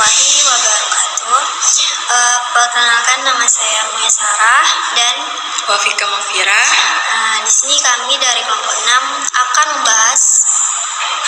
warahmatullahi wabarakatuh. Perkenalkan, nama saya Muya Sarah dan Wafika Mafira. Di sini kami dari kelompok 6 akan membahas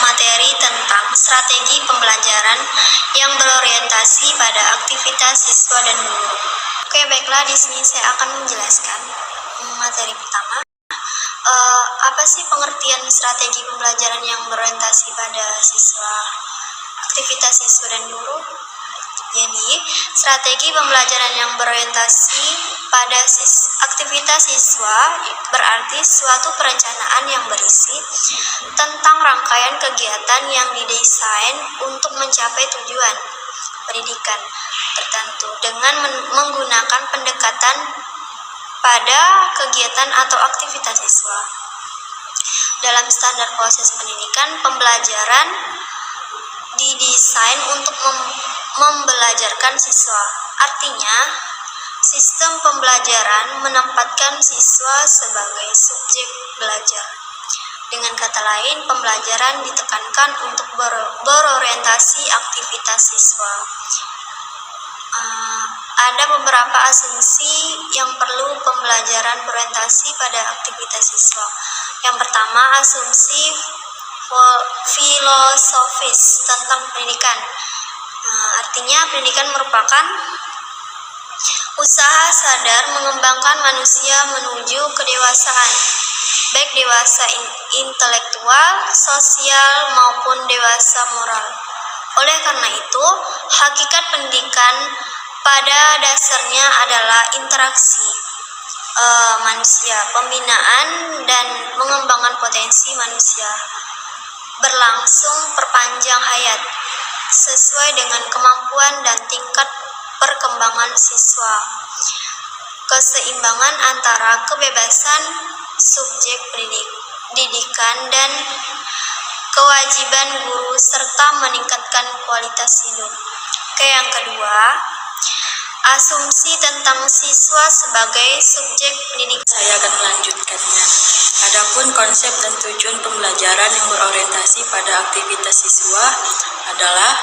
materi tentang strategi pembelajaran yang berorientasi pada aktivitas siswa dan guru. Oke, baiklah, di sini saya akan menjelaskan materi pertama. Apa sih pengertian strategi pembelajaran yang berorientasi pada siswa, aktivitas siswa dan guru? Jadi, strategi pembelajaran yang berorientasi pada aktivitas siswa berarti suatu perencanaan yang berisi tentang rangkaian kegiatan yang didesain untuk mencapai tujuan pendidikan tertentu dengan menggunakan pendekatan pada kegiatan atau aktivitas siswa. Dalam standar proses pendidikan, pembelajaran didesain untuk membelajarkan siswa. Artinya, sistem pembelajaran menempatkan siswa sebagai subjek belajar. Dengan kata lain, pembelajaran ditekankan untuk berorientasi aktivitas siswa. Ada beberapa asumsi yang perlu pembelajaran berorientasi pada aktivitas siswa. Yang pertama, asumsi filosofis tentang pendidikan. Artinya, pendidikan merupakan usaha sadar mengembangkan manusia menuju kedewasaan, baik dewasa intelektual, sosial, maupun dewasa moral. Oleh karena itu, hakikat pendidikan pada dasarnya adalah interaksi manusia, pembinaan dan mengembangkan potensi manusia, berlangsung perpanjang hayat sesuai dengan kemampuan dan tingkat perkembangan siswa. Keseimbangan antara kebebasan subjek pendidikan dan kewajiban guru serta meningkatkan kualitas hidup. Yang kedua, asumsi tentang siswa sebagai subjek pendidikan. Saya akan melanjutkannya. Adapun konsep dan tujuan pembelajaran yang berorientasi pada aktivitas siswa adalah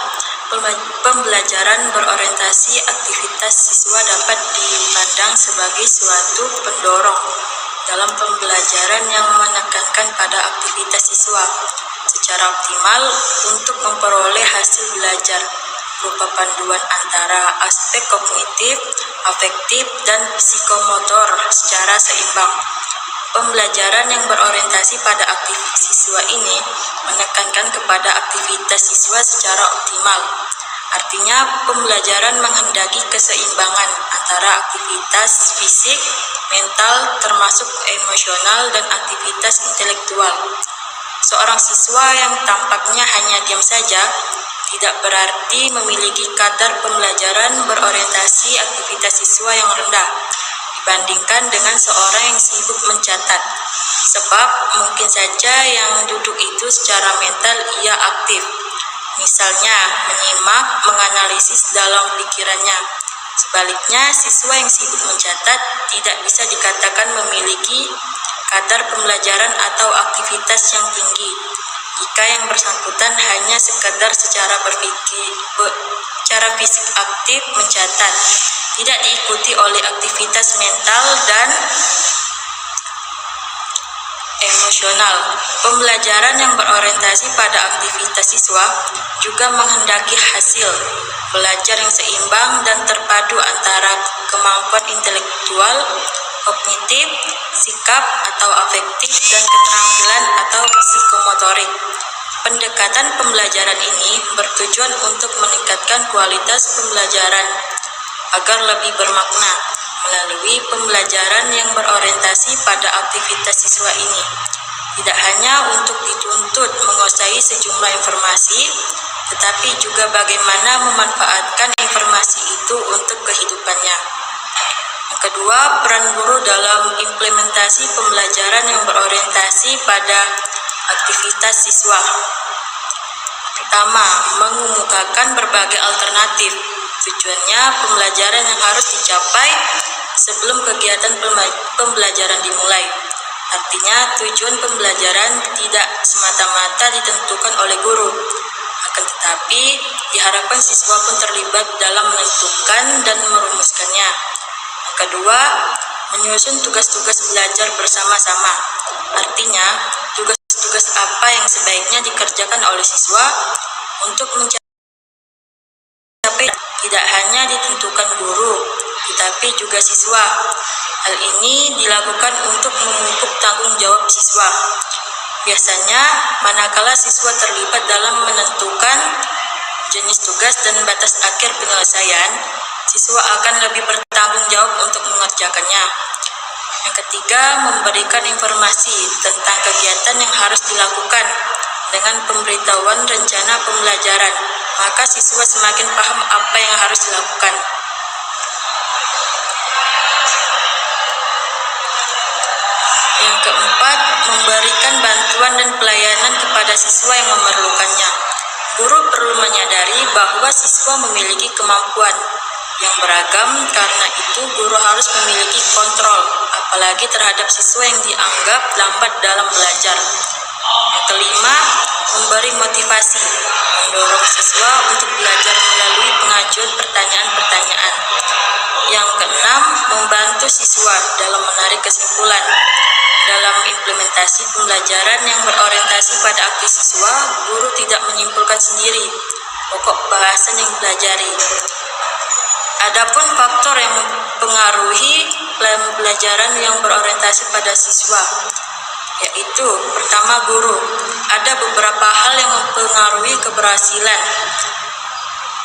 pembelajaran berorientasi aktivitas siswa dapat dipandang sebagai suatu pendorong dalam pembelajaran yang menekankan pada aktivitas siswa secara optimal untuk memperoleh hasil belajar berupa panduan antara aspek kognitif, afektif, dan psikomotor secara seimbang. Pembelajaran yang berorientasi pada aktivitas siswa ini menekankan kepada aktivitas siswa secara optimal. Artinya, pembelajaran menghendaki keseimbangan antara aktivitas fisik, mental, termasuk emosional, dan aktivitas intelektual. Seorang siswa yang tampaknya hanya diam saja tidak berarti memiliki kadar pembelajaran berorientasi aktivitas siswa yang rendah dibandingkan dengan seorang yang sibuk mencatat. Sebab mungkin saja yang duduk itu secara mental ia aktif, misalnya menyimak, menganalisis dalam pikirannya. Sebaliknya, siswa yang sibuk mencatat tidak bisa dikatakan memiliki kadar pembelajaran atau aktivitas yang tinggi jika yang bersangkutan hanya sekadar secara fisik aktif mencatat, tidak diikuti oleh aktivitas mental dan emosional. Pembelajaran yang berorientasi pada aktivitas siswa juga menghendaki hasil belajar yang seimbang dan terpadu antara kemampuan intelektual, kognitif, sikap atau afektif, dan keterampilan atau psikomotorik. Pendekatan pembelajaran ini bertujuan untuk meningkatkan kualitas pembelajaran agar lebih bermakna melalui pembelajaran yang berorientasi pada aktivitas siswa ini. Tidak hanya untuk dituntut menguasai sejumlah informasi, tetapi juga bagaimana memanfaatkan informasi itu untuk kehidupannya. Yang kedua, peran guru dalam implementasi pembelajaran yang berorientasi pada aktivitas siswa. Pertama, mengemukakan berbagai alternatif. Tujuannya, pembelajaran yang harus dicapai sebelum kegiatan pembelajaran dimulai. Artinya, tujuan pembelajaran tidak semata-mata ditentukan oleh guru, akan tetapi tetapi diharapkan siswa pun terlibat dalam menentukan dan merumuskannya. Yang kedua, menyusun tugas-tugas belajar bersama-sama. Artinya, tugas-tugas apa yang sebaiknya dikerjakan oleh siswa untuk mencapai tidak hanya ditentukan guru, tetapi juga siswa. Hal ini dilakukan untuk memupuk tanggung jawab siswa. Biasanya, manakala siswa terlibat dalam menentukan jenis tugas dan batas akhir penyelesaian, siswa akan lebih bertanggung jawab untuk mengerjakannya. Yang ketiga, memberikan informasi tentang kegiatan yang harus dilakukan. Dengan pemberitahuan rencana pembelajaran, maka siswa semakin paham apa yang harus dilakukan. Yang keempat, memberikan bantuan dan pelayanan kepada siswa yang memerlukannya. Guru perlu menyadari bahwa siswa memiliki kemampuan yang beragam, karena itu guru harus memiliki kontrol, apalagi terhadap siswa yang dianggap lambat dalam belajar. Yang kelima, memberi motivasi, mendorong siswa untuk belajar melalui pengajuan pertanyaan-pertanyaan. Yang keenam, membantu siswa dalam menarik kesimpulan. Dalam implementasi pembelajaran yang berorientasi pada aktif siswa, guru tidak menyimpulkan sendiri pokok bahasan yang dipelajari. Adapun faktor yang mempengaruhi pembelajaran yang berorientasi pada siswa, yaitu pertama, guru. Ada beberapa hal yang mempengaruhi keberhasilan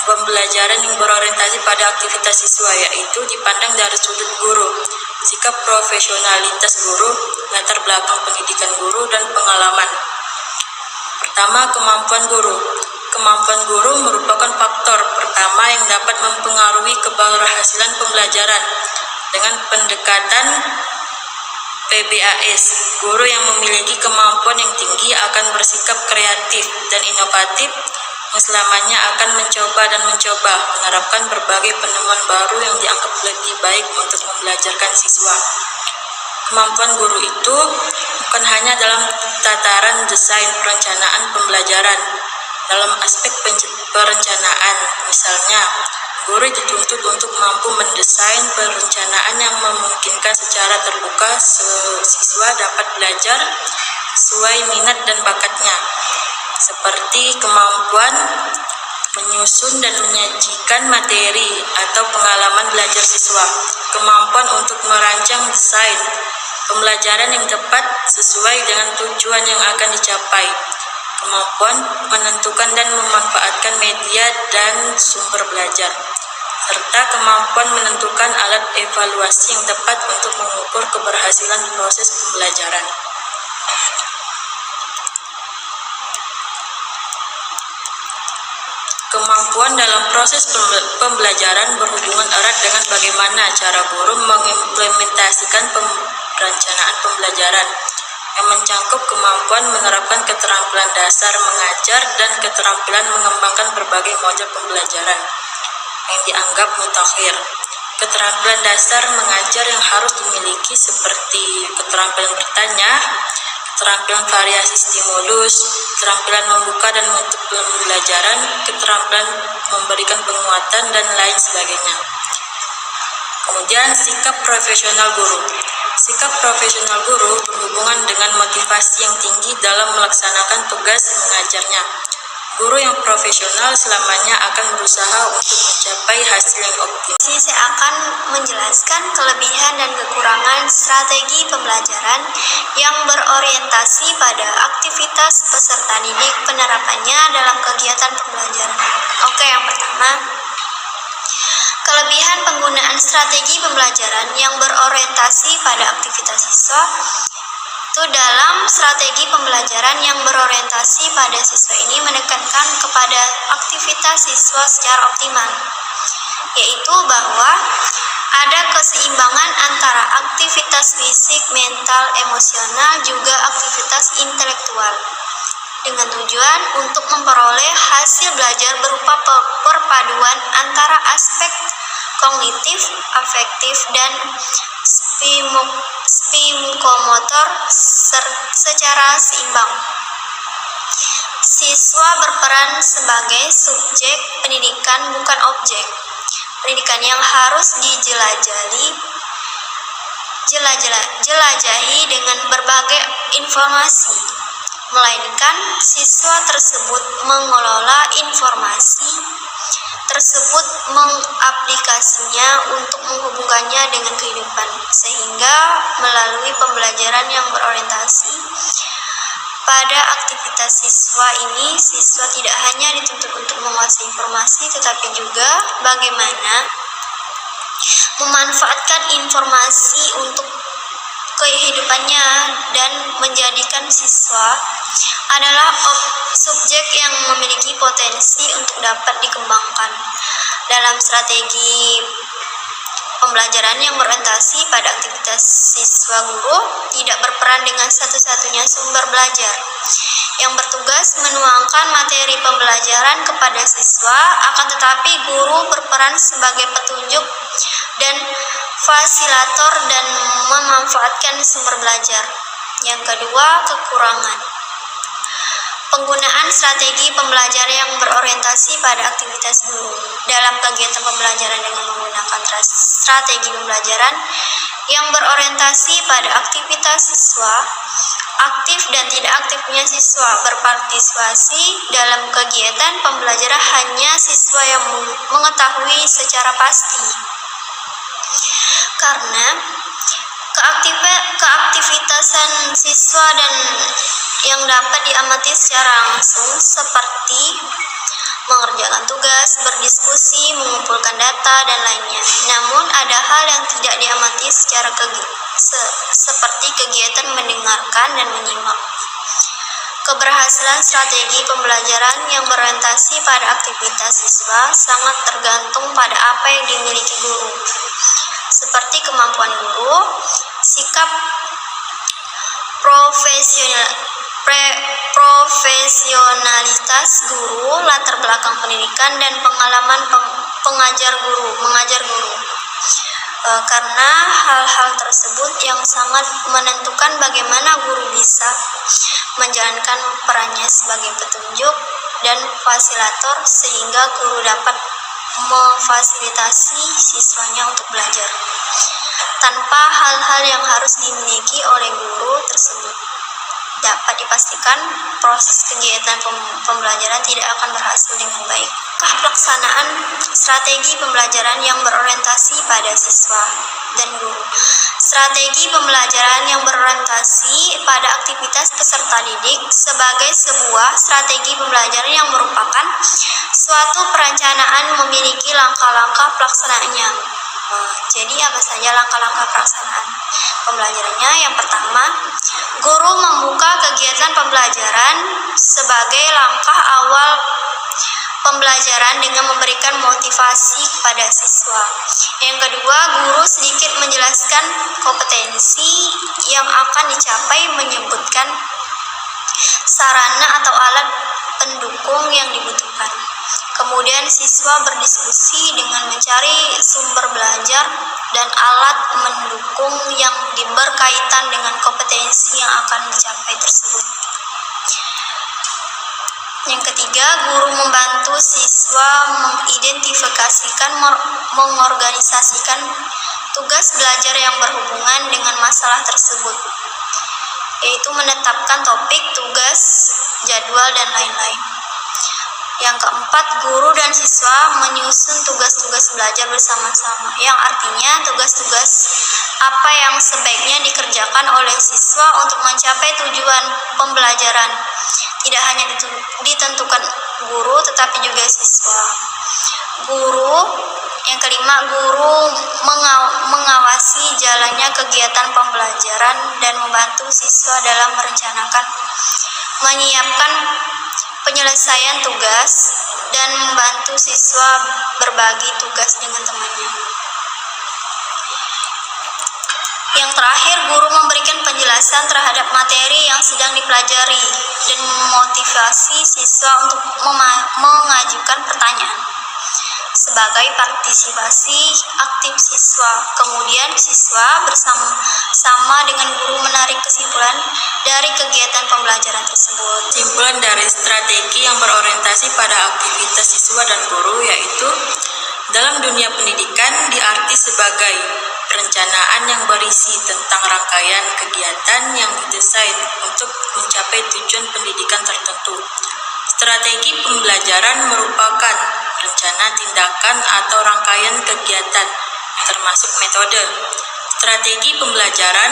pembelajaran yang berorientasi pada aktivitas siswa, yaitu dipandang dari sudut guru, sikap profesionalitas guru, latar belakang pendidikan guru, dan pengalaman. Pertama, kemampuan guru. Kemampuan guru merupakan faktor pertama yang dapat mempengaruhi keberhasilan pembelajaran. Dengan pendekatan PBAS, guru yang memiliki kemampuan yang tinggi akan bersikap kreatif dan inovatif, yang selamanya akan mencoba menerapkan berbagai penemuan baru yang dianggap lebih baik untuk membelajarkan siswa. Kemampuan guru itu bukan hanya dalam tataran desain perencanaan pembelajaran. Dalam aspek perencanaan, misalnya, guru dituntut untuk mampu mendesain perencanaan yang memungkinkan secara terbuka siswa dapat belajar sesuai minat dan bakatnya, seperti kemampuan menyusun dan menyajikan materi atau pengalaman belajar siswa, kemampuan untuk merancang desain pembelajaran yang tepat sesuai dengan tujuan yang akan dicapai, kemampuan menentukan dan memanfaatkan media dan sumber belajar, serta kemampuan menentukan alat evaluasi yang tepat untuk mengukur keberhasilan proses pembelajaran. Kemampuan dalam proses pembelajaran berhubungan erat dengan bagaimana cara guru mengimplementasikan perencanaan pembelajaran, yang mencangkup kemampuan menerapkan keterampilan dasar mengajar dan keterampilan mengembangkan berbagai model pembelajaran yang dianggap mutakhir. Keterampilan dasar mengajar yang harus dimiliki seperti keterampilan bertanya, keterampilan variasi stimulus, keterampilan membuka dan menutup pembelajaran, keterampilan memberikan penguatan, dan lain sebagainya. Kemudian, sikap profesional guru. Sikap profesional guru berhubungan dengan motivasi yang tinggi dalam melaksanakan tugas mengajarnya. Guru yang profesional selamanya akan berusaha untuk mencapai hasil yang optimal. Saya akan menjelaskan kelebihan dan kekurangan strategi pembelajaran yang berorientasi pada aktivitas peserta didik, penerapannya dalam kegiatan pembelajaran. Oke, yang pertama, kelebihan penggunaan strategi pembelajaran yang berorientasi pada aktivitas siswa. Dalam strategi pembelajaran yang berorientasi pada siswa ini menekankan kepada aktivitas siswa secara optimal, yaitu bahwa ada keseimbangan antara aktivitas fisik, mental, emosional, juga aktivitas intelektual, dengan tujuan untuk memperoleh hasil belajar berupa perpaduan antara aspek kognitif, afektif, dan spimokomotor secara seimbang. Siswa berperan sebagai subjek pendidikan, bukan objek pendidikan yang harus jelajahi dengan berbagai informasi, melainkan siswa tersebut mengelola informasi tersebut, mengaplikasinya untuk menghubungkannya dengan kehidupan, sehingga melalui pembelajaran yang berorientasi pada aktivitas siswa ini, siswa tidak hanya dituntut untuk menguasai informasi, tetapi juga bagaimana memanfaatkan informasi untuk kehidupannya, dan menjadikan siswa adalah subjek yang memiliki potensi untuk dapat dikembangkan. Dalam strategi pembelajaran yang berorientasi pada aktivitas siswa, guru tidak berperan dengan satu-satunya sumber belajar yang bertugas menuangkan materi pembelajaran kepada siswa, akan tetapi guru berperan sebagai petunjuk dan fasilitator dan memanfaatkan sumber belajar. Yang kedua, kekurangan. Penggunaan strategi pembelajaran yang berorientasi pada aktivitas guru. Dalam kegiatan pembelajaran dengan menggunakan strategi pembelajaran yang berorientasi pada aktivitas siswa, aktif dan tidak aktifnya siswa berpartisipasi dalam kegiatan pembelajaran hanya siswa yang mengetahui secara pasti. Karena keaktivitasan siswa dan yang dapat diamati secara langsung seperti mengerjakan tugas, berdiskusi, mengumpulkan data, dan lainnya. Namun ada hal yang tidak diamati secara seperti kegiatan mendengarkan dan menyimak. Keberhasilan strategi pembelajaran yang berorientasi pada aktivitas siswa sangat tergantung pada apa yang dimiliki guru, seperti kemampuan guru, sikap profesionalitas guru, latar belakang pendidikan, dan pengalaman mengajar guru. Karena hal-hal tersebut yang sangat menentukan bagaimana guru bisa menjalankan perannya sebagai petunjuk dan fasilitator, sehingga guru dapat memfasilitasi siswanya untuk belajar. Tanpa hal-hal yang harus dimiliki oleh guru tersebut, dapat dipastikan proses kegiatan pembelajaran tidak akan berhasil dengan baik. Pelaksanaan strategi pembelajaran yang berorientasi pada siswa dan guru. Strategi pembelajaran yang berorientasi pada aktivitas peserta didik sebagai sebuah strategi pembelajaran yang merupakan suatu perencanaan memiliki langkah-langkah pelaksanaannya. Jadi apa saja langkah-langkah pelaksanaan pembelajarannya? Yang pertama, guru membuka kegiatan pembelajaran sebagai langkah awal pembelajaran dengan memberikan motivasi kepada siswa. Yang kedua, guru sedikit menjelaskan kompetensi yang akan dicapai, menyebutkan sarana atau alat pendukung yang dibutuhkan. Kemudian siswa berdiskusi dengan mencari sumber belajar dan alat mendukung yang berkaitan dengan kompetensi yang akan dicapai tersebut. Yang ketiga, guru membantu siswa mengidentifikasikan, mengorganisasikan tugas belajar yang berhubungan dengan masalah tersebut, yaitu menetapkan topik, tugas, jadwal, dan lain-lain. Yang keempat, guru dan siswa menyusun tugas-tugas belajar bersama-sama, yang artinya tugas-tugas apa yang sebaiknya dikerjakan oleh siswa untuk mencapai tujuan pembelajaran. Tidak hanya ditentukan guru, tetapi juga siswa. Yang kelima, guru mengawasi jalannya kegiatan pembelajaran dan membantu siswa dalam merencanakan, menyiapkan penyelesaian tugas, dan membantu siswa berbagi tugas dengan temannya. Yang terakhir, guru memberikan penjelasan terhadap materi yang sedang dipelajari dan memotivasi siswa untuk mengajukan pertanyaan. sebagai partisipasi aktif siswa. Kemudian siswa bersama dengan guru menarik kesimpulan dari kegiatan pembelajaran tersebut. Kesimpulan dari strategi yang berorientasi pada aktivitas siswa dan guru yaitu dalam dunia pendidikan diarti sebagai perencanaan yang berisi tentang rangkaian kegiatan yang didesain untuk mencapai tujuan pendidikan tertentu. Strategi pembelajaran merupakan rencana tindakan atau rangkaian kegiatan, termasuk metode. Strategi pembelajaran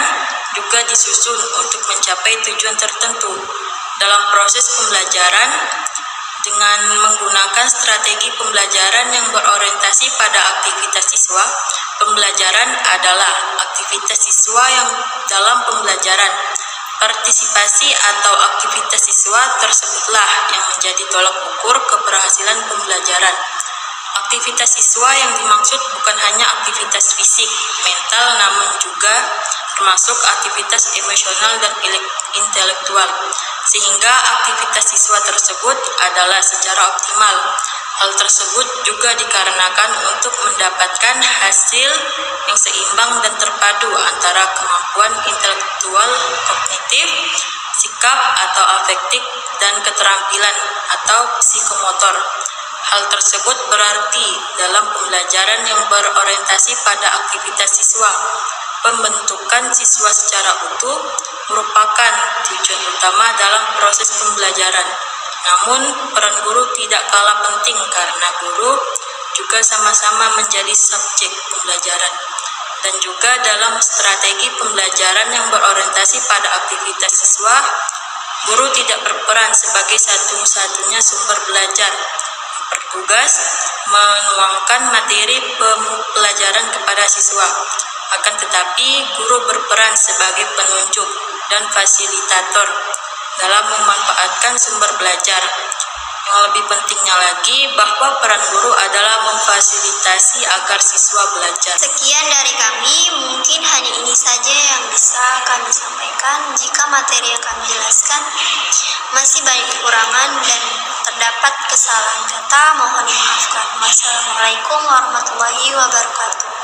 juga disusun untuk mencapai tujuan tertentu. Dalam proses pembelajaran, dengan menggunakan strategi pembelajaran yang berorientasi pada aktivitas siswa, pembelajaran adalah aktivitas siswa yang dalam pembelajaran. Partisipasi atau aktivitas siswa tersebutlah yang menjadi tolak ukur keberhasilan pembelajaran. Aktivitas siswa yang dimaksud bukan hanya aktivitas fisik, mental, namun juga termasuk aktivitas emosional dan intelektual, sehingga aktivitas siswa tersebut adalah secara optimal. Hal tersebut juga dikarenakan untuk mendapatkan hasil yang seimbang dan terpadu antara kemampuan intelektual, kognitif, sikap atau afektif, dan keterampilan atau psikomotor. Hal tersebut berarti dalam pembelajaran yang berorientasi pada aktivitas siswa, pembentukan siswa secara utuh merupakan tujuan utama dalam proses pembelajaran. Namun, peran guru tidak kalah penting karena guru juga sama-sama menjadi subjek pembelajaran. Dan juga dalam strategi pembelajaran yang berorientasi pada aktivitas siswa, guru tidak berperan sebagai satu-satunya sumber belajar. Bertugas menuangkan materi pembelajaran kepada siswa. Akan tetapi, guru berperan sebagai penunjuk dan fasilitator dalam memanfaatkan sumber belajar. Yang lebih pentingnya lagi, bahwa peran guru adalah memfasilitasi agar siswa belajar. Sekian dari kami, mungkin hanya ini saja yang bisa kami sampaikan. Jika materi yang kami jelaskan masih banyak kekurangan dan terdapat kesalahan kata, mohon dimaafkan. Wassalamualaikum warahmatullahi wabarakatuh.